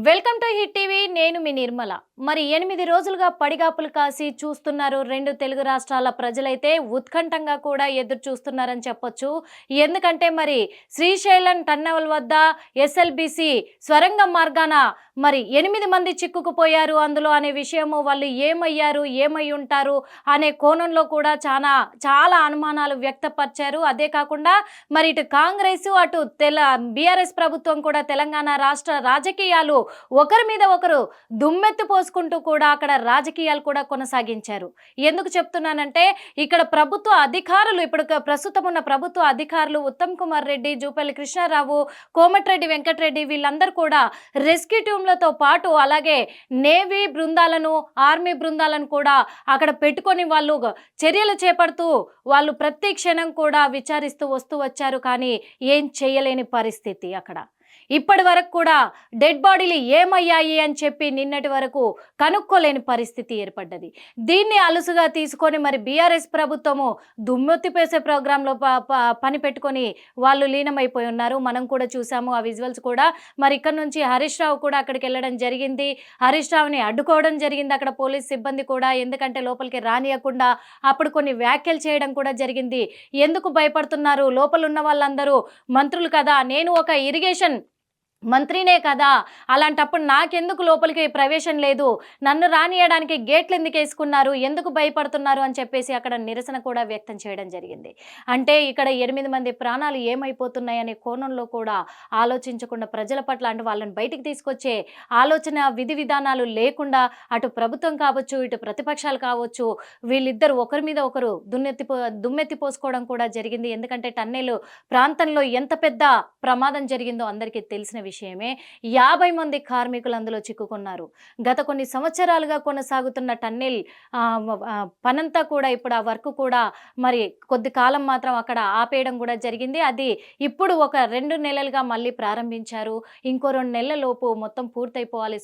Welcome to hit TV. నేను మీ నిర్మల. మరి 8 రోజులుగా పడిగాపులు కాసి చూస్తున్నారు రెండు తెలుగు రాష్ట్రాల ప్రజలైతే ఉత్కంఠంగా కూడా ఎదురు చూస్తున్నారని చెప్పొచ్చు. ఎందుకంటే మరి శ్రీశైలం టన్నెల్ వద్ద ఎస్ఎల్బిసి స్వరంగ మార్గాన మరి 8 మంది చిక్కుకుపోయారు అందులో అనే విషయము, వాళ్ళు ఏమయ్యారు, ఏమై ఉంటారు అనే కోణంలో కూడా చాలా అనుమానాలు వ్యక్తపరిచారు. అదే కాకుండా మరి ఇటు కాంగ్రెస్ అటు బీఆర్ఎస్ ప్రభుత్వం కూడా తెలంగాణ రాష్ట్ర రాజకీయాలు ఒకరి మీద ఒకరు దుమ్మెత్తి పోసుకుంటూ కూడా అక్కడ రాజకీయాలు కూడా కొనసాగించారు. ఎందుకు చెప్తున్నానంటే ఇక్కడ ప్రభుత్వ అధికారులు, ఇప్పుడు ప్రస్తుతం ఉన్న ప్రభుత్వ అధికారులు ఉత్తమ్ కుమార్ రెడ్డి, జూపల్లి కృష్ణారావు, కోమటిరెడ్డి వెంకటరెడ్డి వీళ్ళందరూ కూడా రెస్క్యూ టీంలతో పాటు అలాగే నేవీ బృందాలను, ఆర్మీ బృందాలను కూడా అక్కడ పెట్టుకొని వాళ్ళు చర్యలు చేపడుతూ వాళ్ళు ప్రతి క్షణం కూడా విచారిస్తూ వస్తూ వచ్చారు. కానీ ఏం చేయలేని పరిస్థితి అక్కడ. ఇప్పటి వరకు కూడా డెడ్ బాడీలు ఏమయ్యాయి అని చెప్పి నిన్నటి వరకు కనుక్కోలేని పరిస్థితి ఏర్పడ్డది. దీన్ని అలుసుగా తీసుకొని మరి బీఆర్ఎస్ ప్రభుత్వము దుమ్మెత్తిపేసే ప్రోగ్రాంలో పని పెట్టుకొని వాళ్ళు లీనమైపోయి ఉన్నారు. మనం కూడా చూసాము ఆ విజువల్స్ కూడా. మరి ఇక్కడ నుంచి హరీష్ రావు కూడా అక్కడికి వెళ్ళడం జరిగింది. హరీష్ రావుని అడ్డుకోవడం జరిగింది అక్కడ పోలీస్ సిబ్బంది కూడా. ఎందుకంటే లోపలికి రానియకుండా అప్పుడు కొన్ని వ్యాఖ్యలు చేయడం కూడా జరిగింది. ఎందుకు భయపడుతున్నారు, లోపల ఉన్న వాళ్ళందరూ మంత్రులు కదా, నేను ఒక ఇరిగేషన్ మంత్రినే కదా, అలాంటప్పుడు నాకెందుకు లోపలికి ప్రవేశం లేదు, నన్ను రానియడానికి గేట్లు ఎందుకు వేసుకున్నారు, ఎందుకు భయపడుతున్నారు అని చెప్పేసి అక్కడ నిరసన కూడా వ్యక్తం చేయడం జరిగింది. అంటే ఇక్కడ 8 మంది ప్రాణాలు ఏమైపోతున్నాయనే కోణంలో కూడా ఆలోచించకుండా ప్రజల పట్ల, అంటే వాళ్ళని బయటికి తీసుకొచ్చే ఆలోచన విధి విధానాలు లేకుండా అటు ప్రభుత్వం కావచ్చు, ఇటు ప్రతిపక్షాలు కావచ్చు, వీళ్ళిద్దరు ఒకరి మీద ఒకరు దుమ్మెత్తి పోసుకోవడం కూడా జరిగింది. ఎందుకంటే టన్నెల్ ప్రాంతంలో ఎంత పెద్ద ప్రమాదం జరిగిందో అందరికీ తెలిసిన విషయమే. 50 మంది కార్మికులు అందులో చిక్కుకున్నారు. గత కొన్ని సంవత్సరాలుగా కొనసాగుతున్న టన్నెల్ పనంతా కూడా ఇప్పుడు ఆ వర్క్ కూడా మరి కొద్ది కాలం మాత్రం అక్కడ ఆపేయడం కూడా జరిగింది. అది ఇప్పుడు ఒక 2 నెలలుగా మళ్ళీ ప్రారంభించారు. ఇంకో 2 నెలల లోపు మొత్తం పూర్తయిపోవాలి,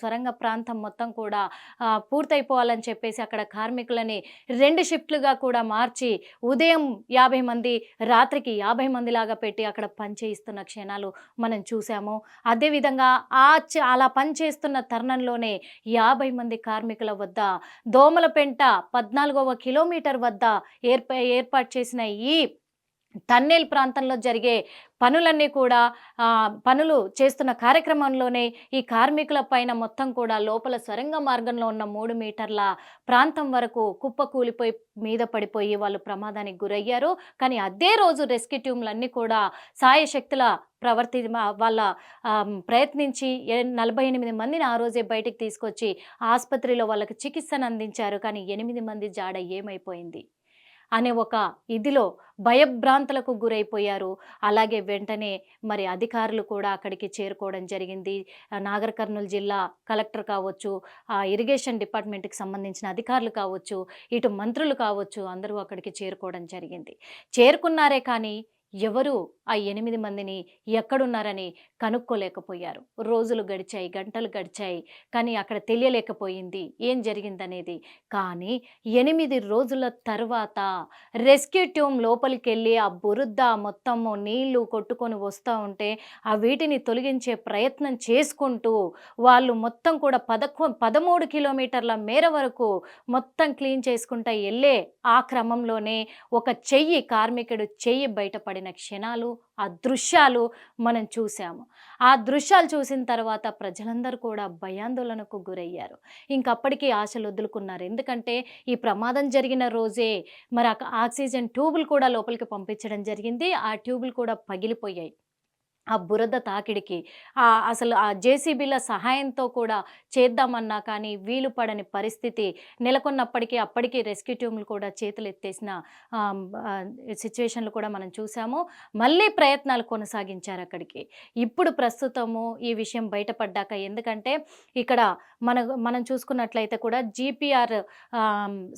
స్వరంగ ప్రాంతం మొత్తం కూడా పూర్తయిపోవాలని చెప్పేసి అక్కడ కార్మికులని 2 షిఫ్ట్లుగా కూడా మార్చి ఉదయం 50 మంది, రాత్రికి 50 మంది లాగా పెట్టి అక్కడ పనిచేయిస్తున్న క్షణాలు మనం చూసాము. అదేవిధంగా అలా పనిచేస్తున్న తరుణంలోనే 50 మంది కార్మికుల వద్ద దోమలపెంట 14వ కిలోమీటర్ వద్ద ఏర్పాటు చేసిన ఈ టన్నెల్ ప్రాంతంలో జరిగే పనులన్నీ కూడా పనులు చేస్తున్న కార్యక్రమంలోనే ఈ కార్మికుల పైన మొత్తం కూడా లోపల సొరంగ మార్గంలో ఉన్న 3 మీటర్ల ప్రాంతం వరకు కుప్పకూలిపోయి మీద పడిపోయి వాళ్ళు ప్రమాదానికి గురయ్యారు. కానీ అదే రోజు రెస్క్యూ టీంలన్నీ కూడా సాయశక్తుల వాళ్ళ ప్రయత్నించి 48 మందిని ఆ రోజే బయటికి తీసుకొచ్చి ఆసుపత్రిలో వాళ్ళకి చికిత్సను అందించారు. కానీ 8 మంది జాడ ఏమైపోయింది అనే ఒక ఇదిలో భయభ్రాంతులకు గురైపోయారు. అలాగే వెంటనే మరి అధికారులు కూడా అక్కడికి చేరుకోవడం జరిగింది. నాగర్ కర్నూలు జిల్లా కలెక్టర్ కావచ్చు, ఇరిగేషన్ డిపార్ట్మెంట్కి సంబంధించిన అధికారులు కావచ్చు, ఇటు మంత్రులు కావచ్చు, అందరూ అక్కడికి చేరుకోవడం జరిగింది. చేరుకున్నారే కానీ ఎవరు ఆ 8 మందిని ఎక్కడున్నారని కనుక్కోలేకపోయారు. రోజులు గడిచాయి, గంటలు గడిచాయి, కానీ అక్కడ తెలియలేకపోయింది ఏం జరిగిందనేది. కానీ 8 రోజుల తర్వాత రెస్క్యూ టీమ్ లోపలికి వెళ్ళి ఆ బురద మొత్తము నీళ్లు కొట్టుకొని వస్తూ ఉంటే వీటిని తొలగించే ప్రయత్నం చేసుకుంటూ వాళ్ళు మొత్తం కూడా 13 కిలోమీటర్ల మేర వరకు మొత్తం క్లీన్ చేసుకుంటూ వెళ్ళే ఆ క్రమంలోనే ఒక కార్మికుడు చెయ్యి బయటపడిన క్షణాలు, ఆ దృశ్యాలు మనం చూసాము. ఆ దృశ్యాలు చూసిన తర్వాత ప్రజలందరూ కూడా భయాందోళనకు గురయ్యారు. ఇంకప్పటికీ ఆశలు వదులుకున్నారు. ఎందుకంటే ఈ ప్రమాదం జరిగిన రోజే మరి ఆక్సిజన్ ట్యూబులు కూడా లోపలికి పంపించడం జరిగింది. ఆ ట్యూబులు కూడా పగిలిపోయాయి ఆ బురద తాకిడికి. అసలు ఆ జేసీబీల సహాయంతో కూడా చేద్దామన్నా కానీ వీలు పడని పరిస్థితి నెలకొన్నప్పటికీ అప్పటికీ రెస్క్యూ టీములు కూడా చేతులు ఎత్తేసిన సిచ్యువేషన్లు కూడా మనం చూసాము. మళ్ళీ ప్రయత్నాలు కొనసాగించారు అక్కడికి. ఇప్పుడు ప్రస్తుతము ఈ విషయం బయటపడ్డాక, ఎందుకంటే ఇక్కడ మనం చూసుకున్నట్లయితే కూడా జీపీఆర్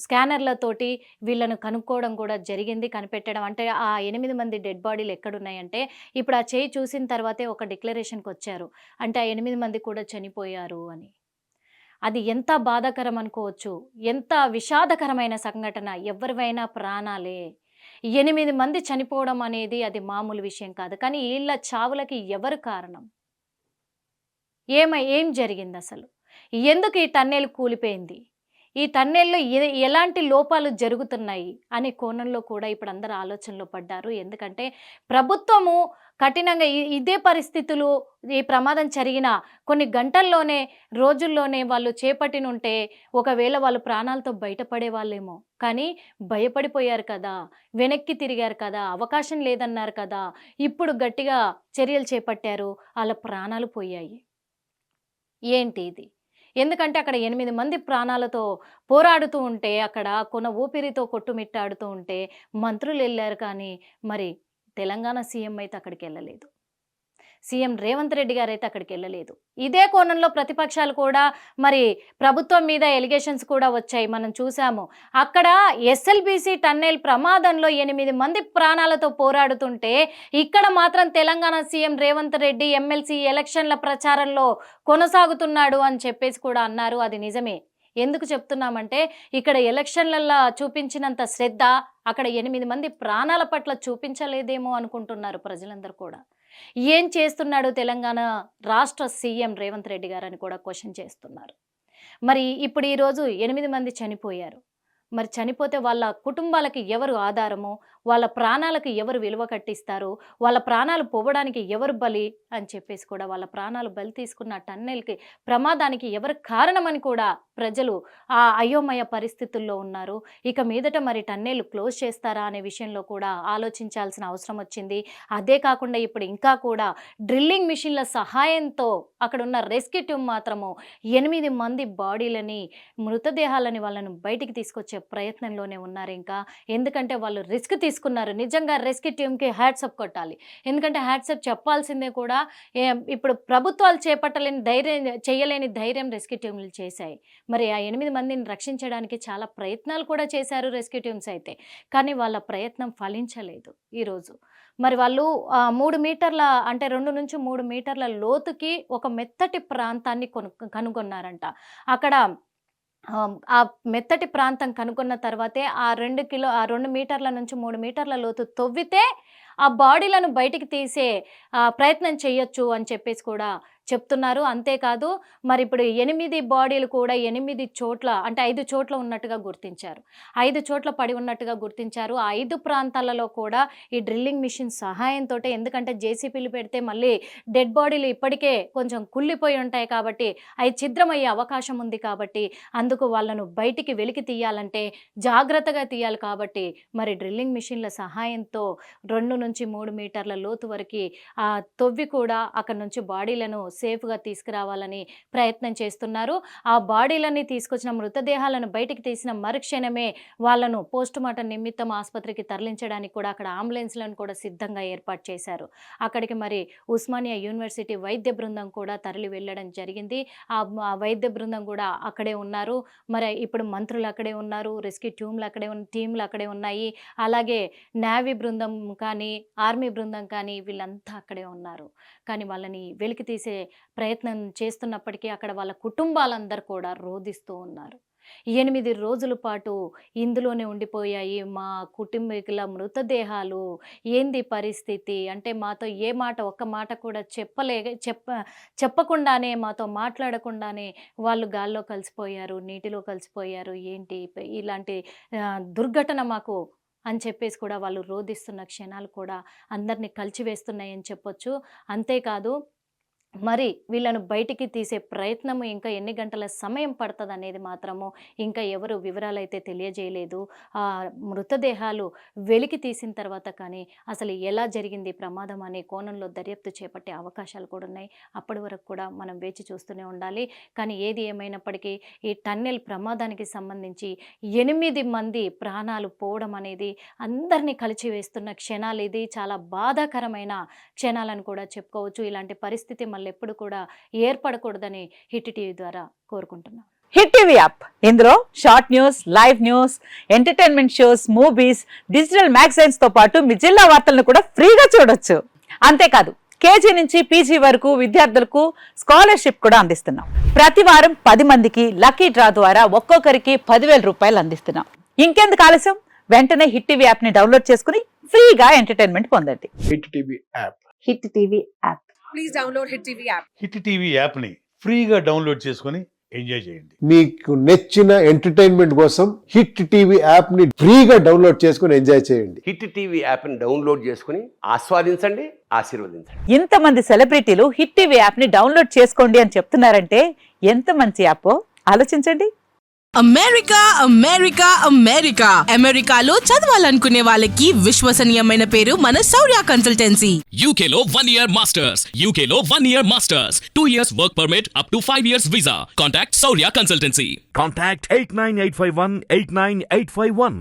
స్కానర్లతోటి వీళ్ళను కనుక్కోవడం కూడా జరిగింది, కనిపెట్టడం. అంటే ఆ 8 మంది డెడ్ బాడీలు ఎక్కడున్నాయంటే ఇప్పుడు ఆ చేయి చూసిన తర్వాతే ఒక డిక్లరేషన్కి వచ్చారు. అంటే ఆ 8 మంది కూడా చనిపోయారు అని. అది ఎంత బాధాకరం అనుకోవచ్చు, ఎంత విషాదకరమైన సంఘటన. ఎవరివైనా ప్రాణాలే, 8 మంది చనిపోవడం అనేది అది మామూలు విషయం కాదు. కానీ వీళ్ళ చావులకి ఎవరు కారణం? ఏం జరిగింది అసలు? ఎందుకు ఈ టన్నెల్ కూలిపోయింది? ఈ టన్నెల్‌లో ఎలాంటి లోపాలు జరుగుతున్నాయి అనే కోణంలో కూడా ఇప్పుడు అందరూ ఆలోచనలో పడ్డారు. ఎందుకంటే ప్రభుత్వము కఠినంగా ఇదే పరిస్థితులు ఈ ప్రమాదం జరిగిన కొన్ని గంటల్లోనే, రోజుల్లోనే వాళ్ళు చేపట్టినుంటే ఒకవేళ వాళ్ళు ప్రాణాలతో బయటపడేవాళ్ళేమో. కానీ భయపడిపోయారు కదా! వెనక్కి తిరిగారు కదా! అవకాశం లేదన్నారు కదా! ఇప్పుడు గట్టిగా చర్యలు చేపట్టారు. ఆళ్ళ ప్రాణాలు పోయాయి. ఏంటి ఇది? ఎందుకంటే అక్కడ 8 మంది ప్రాణాలతో పోరాడుతూ ఉంటే, అక్కడ కొన ఊపిరితో కొట్టుమిట్టాడుతూ ఉంటే మంత్రులెళ్లారు కానీ, మరి తెలంగాణ సీఎం అయితే అక్కడికెళ్ళలేదు. సీఎం రేవంత్ రెడ్డి గారైతే అక్కడికెళ్ళలేదు. ఇదే కోణంలో ప్రతిపక్షాలు కూడా మరి ప్రభుత్వం మీద ఎలిగేషన్స్ కూడా వచ్చాయి. మనం చూసాము. అక్కడ ఎస్ఎల్బీసీ టన్నెల్ ప్రమాదంలో 8 మంది ప్రాణాలతో పోరాడుతుంటే, ఇక్కడ మాత్రం తెలంగాణ సీఎం రేవంత్ రెడ్డి ఎమ్మెల్సీ ఎలక్షన్ల ప్రచారంలో కొనసాగుతున్నాడు అని చెప్పేసి కూడా అన్నారు. అది నిజమే. ఎందుకు చెప్తున్నామంటే, ఇక్కడ ఎలక్షన్లల్లా చూపించినంత శ్రద్ధ అక్కడ 8 మంది ప్రాణాల పట్ల చూపించలేదేమో అనుకుంటున్నారు ప్రజలందరూ కూడా. ఏం చేస్తున్నాడు తెలంగాణ రాష్ట్ర సీఎం రేవంత్ రెడ్డి గారని కూడా క్వెషన్ చేస్తున్నారు. మరి ఇప్పుడు ఈరోజు 8 మంది చనిపోయారు. మరి చనిపోతే వాళ్ళ కుటుంబాలకి ఎవరు ఆధారము? వాళ్ళ ప్రాణాలకు ఎవరు విలువ కట్టిస్తారు? వాళ్ళ ప్రాణాలు పోవడానికి ఎవరు బలి? అని చెప్పేసి కూడా వాళ్ళ ప్రాణాలు బలి తీసుకున్న టన్నెల్‌కి ప్రమాదానికి ఎవరు కారణమని కూడా ప్రజలు అయోమయ పరిస్థితుల్లో ఉన్నారు. ఇక మీదట మరి టన్నెల్ క్లోజ్ చేస్తారా అనే విషయంలో కూడా ఆలోచించాల్సిన అవసరం వచ్చింది. అదే కాకుండా ఇప్పుడు ఇంకా కూడా డ్రిల్లింగ్ మిషన్‌ల సహాయంతో అక్కడున్న రెస్క్యూ టీమ్ మాత్రము 8 మంది బాడీలని, మృతదేహాలని వాళ్ళను బయటికి తీసుకొచ్చే ప్రయత్నంలోనే ఉన్నారు ఇంకా. ఎందుకంటే వాళ్ళు రిస్క్ తీసుకున్నారు. నిజంగా రెస్క్యూ టీమ్‌కి హ్యాట్స్ ఆఫ్ కొట్టాలి. ఎందుకంటే హ్యాట్స్ ఆఫ్ చెప్పాల్సిందే కూడా. ఇప్పుడు ప్రభుత్వాలు చేయలేని ధైర్యం రెస్క్యూ టీమ్‌లు చేశాయి. మరి ఆ 8 మందిని రక్షించడానికి చాలా ప్రయత్నాలు కూడా చేశారు రెస్క్యూ టీమ్స్ అయితే. కానీ వాళ్ళ ప్రయత్నం ఫలించలేదు ఈరోజు. మరి వాళ్ళు 3 మీటర్ల అంటే 2-3 మీటర్ల లోతుకి ఒక మెత్తటి ప్రాంతాన్ని కనుగొన్నారంట. అక్కడ ఆ మెత్తటి ప్రాంతం కనుగొన్న తర్వాతే ఆ 2 మీటర్ల నుంచి 3 మీటర్ల లోతు తవ్వితే ఆ బాడీలను బయటికి తీసే ప్రయత్నం చేయొచ్చు అని చెప్పేసి కూడా చెప్తున్నారు. అంతేకాదు మరి ఇప్పుడు 8 బాడీలు కూడా 8 చోట్ల అంటే 5 చోట్ల ఉన్నట్టుగా గుర్తించారు. 5 చోట్ల పడి ఉన్నట్టుగా గుర్తించారు. ఆ 5 ప్రాంతాలలో కూడా ఈ డ్రిల్లింగ్ మిషన్ సహాయంతోటే, ఎందుకంటే జేసీబీలు పెడితే మళ్ళీ డెడ్ బాడీలు ఇప్పటికే కొంచెం కుళ్ళిపోయి ఉంటాయి కాబట్టి అవి ఛిద్రమయ్యే అవకాశం ఉంది కాబట్టి అందుకు వాళ్ళను బయటికి వెలికి తీయాలంటే జాగ్రత్తగా తీయాలి కాబట్టి మరి డ్రిల్లింగ్ మిషన్ల సహాయంతో 2-3 మీటర్ల లోతు వరకు తవ్వి కూడా అక్కడ నుంచి బాడీలను సేఫ్‌గా తీసుకురావాలని ప్రయత్నం చేస్తున్నారు. ఆ బాడీలన్నీ తీసుకొచ్చిన మృతదేహాలను బయటికి తీసిన మరుక్షణమే వాళ్ళను పోస్ట్‌మార్టం నిమిత్తం ఆసుపత్రికి తరలించడానికి కూడా అక్కడ అంబులెన్స్‌లను కూడా సిద్ధంగా ఏర్పాటు చేశారు. అక్కడికి మరి ఉస్మానియా యూనివర్సిటీ వైద్య బృందం కూడా తరలి వెళ్ళడం జరిగింది. ఆ వైద్య బృందం కూడా అక్కడే ఉన్నారు. మరి ఇప్పుడు మంత్రులు అక్కడే ఉన్నారు. రెస్క్యూ టీమ్‌లు అక్కడే ఉన్నాయి. అలాగే నేవీ బృందం కానీ, ఆర్మీ బృందం కానీ వీళ్ళంతా అక్కడే ఉన్నారు. కానీ వాళ్ళని వెలికి తీసే ప్రయత్నం చేస్తున్నప్పటికీ అక్కడ వాళ్ళ కుటుంబాలందరూ కూడా రోదిస్తూ ఉన్నారు. 8 రోజుల పాటు ఇందులోనే ఉండిపోయాయి మా కుటుంబీకుల మృతదేహాలు. ఏంది పరిస్థితి అంటే మాతో ఒక్క మాట కూడా చెప్పకుండానే, మాతో మాట్లాడకుండానే వాళ్ళు గాల్లో కలిసిపోయారు, నీటిలో కలిసిపోయారు. ఏంటి ఇలాంటి దుర్ఘటన మాకు అని చెప్పేసి కూడా వాళ్ళు రోదిస్తున్న క్షణాలు కూడా అందరిని కలిచివేస్తున్నాయని చెప్పొచ్చు. అంతేకాదు మరి వీళ్ళను బయటికి తీసే ప్రయత్నము ఇంకా ఎన్ని గంటల సమయం పడతదనేది మాత్రము ఇంకా ఎవరు వివరాలైతే తెలియజేయలేదు. మృతదేహాలు వెలికి తీసిన తర్వాత కానీ అసలు ఎలా జరిగింది ప్రమాదం అనే కోణంలో దర్యాప్తు చేపట్టే అవకాశాలు కూడా ఉన్నాయి. అప్పటి వరకు కూడా మనం వేచి చూస్తూనే ఉండాలి. కానీ ఏది ఏమైనప్పటికీ ఈ టన్నెల్ ప్రమాదానికి సంబంధించి 8 మంది ప్రాణాలు పోవడం అనేది అందరినీ కలిచివేస్తున్న క్షణాలు. ఇది చాలా బాధాకరమైన క్షణాలను కూడా చెప్పుకోవచ్చు. ఇలాంటి పరిస్థితి ఎప్పుడు కూడా ఏర్పడకూడదని హిట్ టీవీ ద్వారా కోరుకుంటున్నాం. హిట్ టీవీ యాప్, ఇందులో short news, live news, entertainment shows, movies, digital magazines తో పాటు మీ జిల్లా వార్తలను కూడా ఫ్రీగా చూడొచ్చు. అంతేకాదు కేజీ నుంచి పీజీ వరకు విద్యార్థులకు స్కాలర్షిప్ కూడా అందిస్తున్నాం. ప్రతి వారం 10 మందికి లక్కీ డ్రా ద్వారా ఒక్కొక్కరికి 10,000 రూపాయలు అందిస్తున్నాం. ఇంకెందుకు ఆలస్యం, వెంటనే హిట్ టీవీ యాప్ ని డౌన్లోడ్ చేసుకుని ఫ్రీగా ఎంటర్టైన్మెంట్ పొందండి. Hit TV app. Hit TV app please download Hit TV app. Hit TV యాప్ని ఫ్రీగా డౌన్లోడ్ చేసుకొని ఎంజాయ్ చేయండి. మీకు నచ్చిన ఎంటర్టైన్మెంట్ కోసం హిట్ టీవీ యాప్ ని ఫ్రీగా డౌన్లోడ్ చేసుకుని ఎంజాయ్ చేయండి. హిట్ టీవీ యాప్ని డౌన్లోడ్ చేసుకుని ఆస్వాదించండి, ఆశీర్వదించండి. ఇంతమంది సెలబ్రిటీలు హిట్ టీవీ యాప్ ని డౌన్లోడ్ చేసుకోండి అని చెప్తున్నారంటే ఎంత మంచి యాప్ ఆలోచించండి. అమెరికా అమెరికా అమెరికా అమెరికాలో చదవాలనుకునే వాళ్ళకి విశ్వసనీయమైన పేరు మన శౌర్య కన్సల్టెన్సీ. UK లో 1 year masters. UK లో 1 year masters. 2 years work permit up to 5 years visa. Contact Saurya Consultancy. Contact 89851 89851.